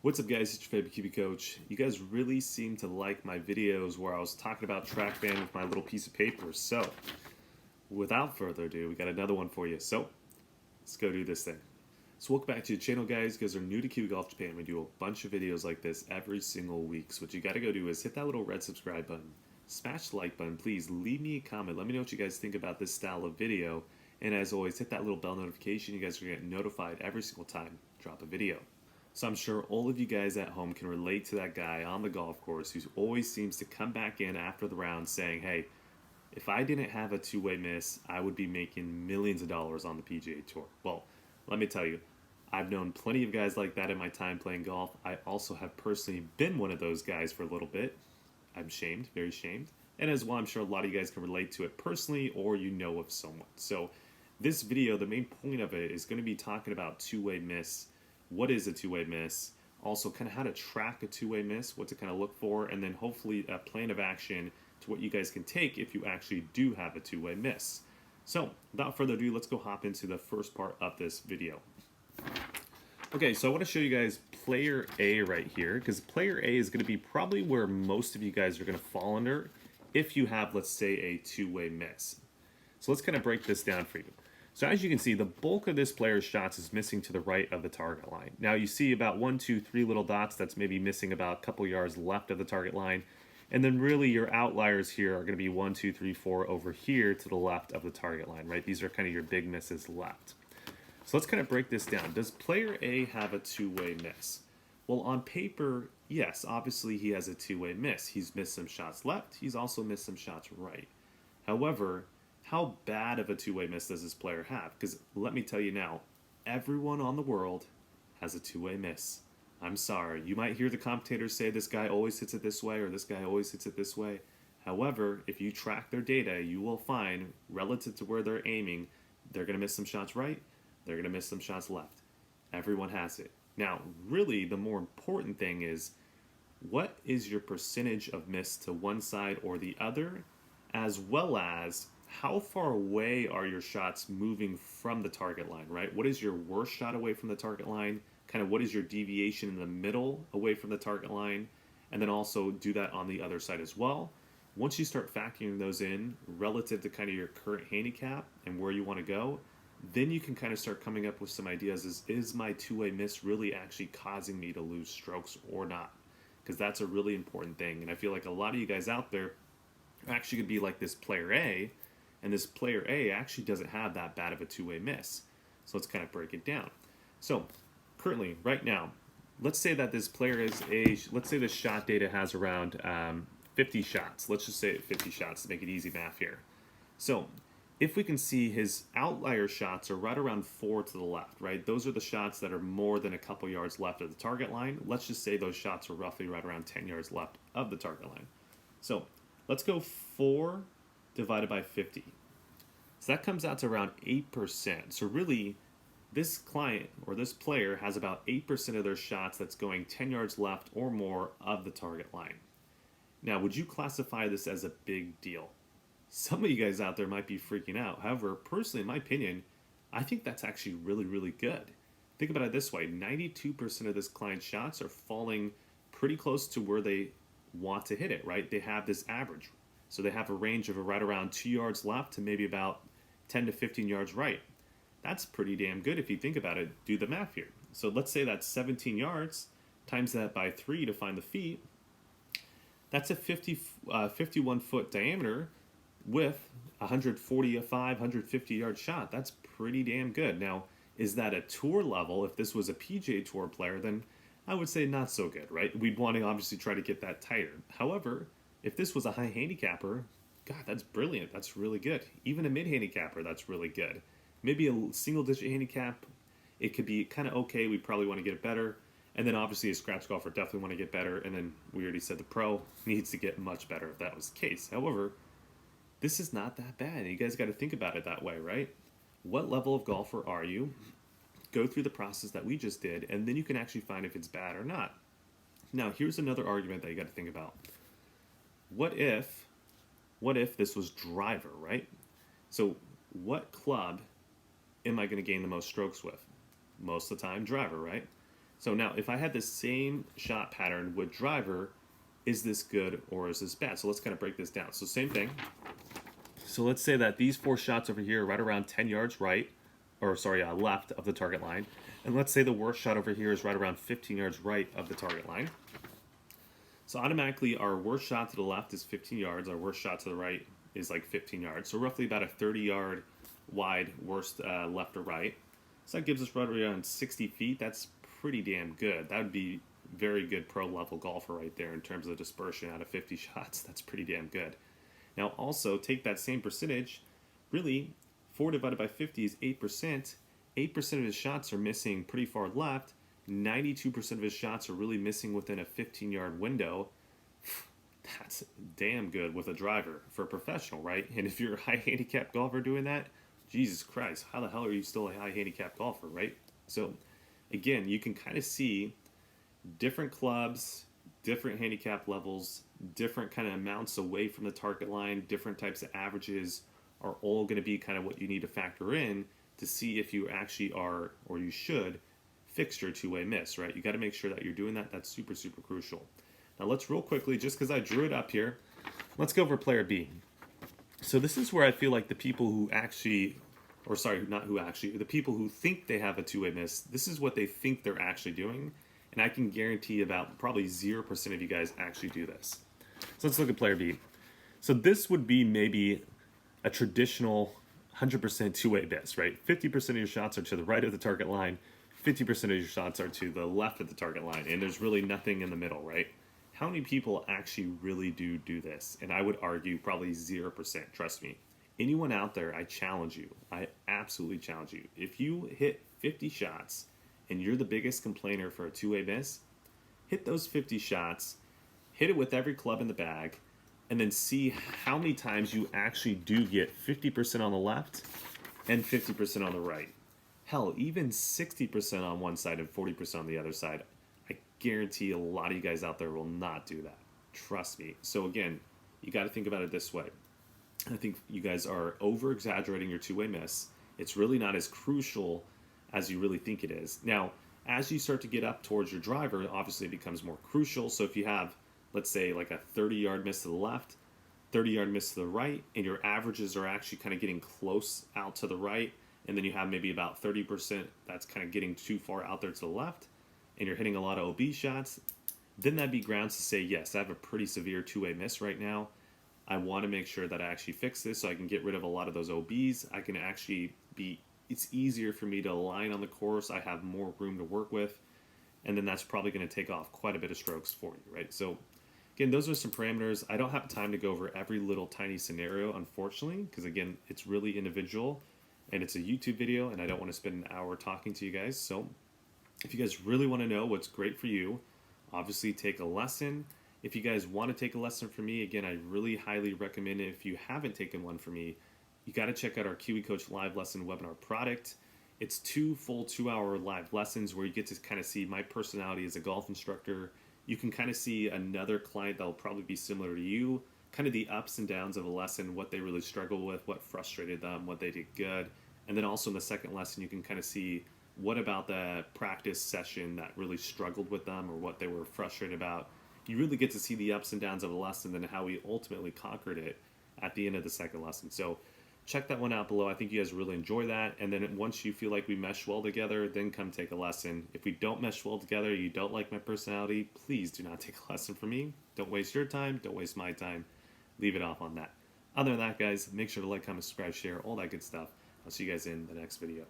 What's up guys, it's your favorite QB coach. You guys really seem to like my videos where I was talking about TrackMan with my little piece of paper. So, without further ado, we got another one for you. So, let's go do this thing. So welcome back to the channel guys. You guys are new to QB Golf Japan. We do a bunch of videos like this every single week. So what you got to go do is hit that little red subscribe button. Smash the like button. Please leave me a comment. Let me know what you guys think about this style of video. And as always, hit that little bell notification. You guys are going to get notified every single time I drop a video. So I'm sure all of you guys at home can relate to that guy on the golf course who always seems to come back in after the round saying, hey, if I didn't have a two-way miss, I would be making millions of dollars on the PGA Tour. Well, let me tell you, I've known plenty of guys like that in my time playing golf. I also have personally been one of those guys for a little bit. I'm shamed, very shamed. And as well, I'm sure a lot of you guys can relate to it personally or you know of someone. So this video, the main point of it is going to be talking about two-way miss. What is a two-way miss, also kind of how to track a two-way miss, what to kind of look for, and then hopefully a plan of action to what you guys can take if you actually do have a two-way miss. So without further ado, let's go hop into the first part of this video. Okay, so I want to show you guys player A right here, because player A is going to be probably where most of you guys are going to fall under if you have, let's say, a two-way miss. So let's kind of break this down for you. So as you can see, the bulk of this player's shots is missing to the right of the target line. Now you see about 1, 2, 3 little dots that's maybe missing about a couple yards left of the target line. And then really your outliers here are going to be 1, 2, 3, 4 over here to the left of the target line, right? These are kind of your big misses left. So let's kind of break this down. Does player A have a two-way miss? Well, on paper, yes, obviously he has a two-way miss. He's missed some shots left. He's also missed some shots right. However, how bad of a two-way miss does this player have? Because let me tell you now, everyone on the world has a two-way miss. I'm sorry. You might hear the commentators say this guy always hits it this way or this guy always hits it this way. However, if you track their data, you will find, relative to where they're aiming, they're going to miss some shots right, they're going to miss some shots left. Everyone has it. Now, really, the more important thing is, what is your percentage of miss to one side or the other, as well as how far away are your shots moving from the target line, right? What is your worst shot away from the target line? Kind of what is your deviation in the middle away from the target line? And then also do that on the other side as well. Once you start factoring those in relative to kind of your current handicap and where you want to go, then you can kind of start coming up with some ideas. Is my two-way miss really actually causing me to lose strokes or not? Because that's a really important thing. And I feel like a lot of you guys out there are actually going to be like this player A, and this player A actually doesn't have that bad of a two-way miss. So let's kind of break it down. So currently, right now, let's say that this player is let's say the shot data has around 50 shots. Let's just say 50 shots to make it easy math here. So if we can see his outlier shots are right around 4 to the left, right? Those are the shots that are more than a couple yards left of the target line. Let's just say those shots are roughly right around 10 yards left of the target line. So let's go 4 divided by 50. So that comes out to around 8%. So really, this client or this player has about 8% of their shots that's going 10 yards left or more of the target line. Now, would you classify this as a big deal? Some of you guys out there might be freaking out. However, personally, in my opinion, I think that's actually really, really good. Think about it this way. 92% of this client's shots are falling pretty close to where they want to hit it, right? They have this average. So they have a range of right around 2 yards left to maybe about 10 to 15 yards right. That's pretty damn good if you think about it. Do the math here. So let's say that's 17 yards, times that by 3 to find the feet. That's a 51-foot diameter with 145, 150 yard shot. That's pretty damn good. Now, is that a tour level? If this was a PGA Tour player, then I would say not so good, right? We'd want to obviously try to get that tighter. However, if this was a high handicapper, God, that's brilliant. That's really good. Even a mid-handicapper, that's really good. Maybe a single-digit handicap, it could be kind of okay. We probably want to get it better. And then obviously a scratch golfer definitely want to get better. And then we already said the pro needs to get much better if that was the case. However, this is not that bad. You guys got to think about it that way, right? What level of golfer are you? Go through the process that we just did, and then you can actually find if it's bad or not. Now, here's another argument that you got to think about. What if this was driver, right? So what club am I going to gain the most strokes with? Most of the time, driver, right? So now, if I had the same shot pattern with driver, is this good or is this bad? So let's kind of break this down. So same thing. So let's say that these 4 shots over here are right around 10 yards left of the target line. And let's say the worst shot over here is right around 15 yards right of the target line. So automatically our worst shot to the left is 15 yards. Our worst shot to the right is like 15 yards. So roughly about a 30-yard wide worst left or right. So that gives us right around 60 feet. That's pretty damn good. That would be very good pro level golfer right there in terms of dispersion out of 50 shots. That's pretty damn good. Now also take that same percentage, really 4 divided by 50 is 8%. 8% of his shots are missing pretty far left. 92% of his shots are really missing within a 15-yard window. That's damn good with a driver for a professional, right? And if you're a high handicap golfer doing that, Jesus Christ, how the hell are you still a high handicap golfer, right? So again, you can kind of see different clubs, different handicap levels, different kind of amounts away from the target line, different types of averages are all going to be kind of what you need to factor in to see if you actually are, or you should, fix your two-way miss, right? You got to make sure that you're doing that. That's super, super crucial. Now let's real quickly, just because I drew it up here, let's go over player B. So this is where I feel like the people who actually, or sorry, not who actually, the people who think they have a two-way miss, this is what they think they're actually doing. And I can guarantee about probably 0% of you guys actually do this. So let's look at player B. So this would be maybe a traditional 100% two-way miss, right? 50% of your shots are to the right of the target line, 50% of your shots are to the left of the target line, and there's really nothing in the middle, right? How many people actually really do this? And I would argue probably 0%, trust me. Anyone out there, I challenge you. I absolutely challenge you. If you hit 50 shots and you're the biggest complainer for a two-way miss, hit those 50 shots, hit it with every club in the bag, and then see how many times you actually do get 50% on the left and 50% on the right. Hell, even 60% on one side and 40% on the other side. I guarantee a lot of you guys out there will not do that. Trust me. So again, you got to think about it this way. I think you guys are over-exaggerating your two-way miss. It's really not as crucial as you really think it is. Now, as you start to get up towards your driver, obviously it becomes more crucial. So if you have, let's say, like a 30-yard miss to the left, 30-yard miss to the right, and your averages are actually kind of getting close out to the right, and then you have maybe about 30% that's kind of getting too far out there to the left, and you're hitting a lot of OB shots, then that'd be grounds to say, yes, I have a pretty severe two-way miss right now. I want to make sure that I actually fix this so I can get rid of a lot of those OBs. I can actually it's easier for me to align on the course. I have more room to work with, and then that's probably going to take off quite a bit of strokes for you, right? So again, those are some parameters. I don't have time to go over every little tiny scenario, unfortunately, because again, it's really individual and it's a YouTube video and I don't want to spend an hour talking to you guys. So if you guys really want to know what's great for you, obviously take a lesson. If you guys want to take a lesson from me, again, I really highly recommend it. If you haven't taken one from me, you got to check out our Kiwi Coach live lesson webinar product. It's 2 full 2-hour live lessons where you get to kind of see my personality as a golf instructor. You can kind of see another client that will probably be similar to you, kind of the ups and downs of a lesson, what they really struggled with, what frustrated them, what they did good. And then also in the second lesson, you can kind of see what about the practice session that really struggled with them or what they were frustrated about. You really get to see the ups and downs of a lesson and how we ultimately conquered it at the end of the second lesson. So check that one out below. I think you guys really enjoy that. And then once you feel like we mesh well together, then come take a lesson. If we don't mesh well together, you don't like my personality, please do not take a lesson from me. Don't waste your time. Don't waste my time. Leave it off on that. Other than that, guys, make sure to like, comment, subscribe, share, all that good stuff. I'll see you guys in the next video.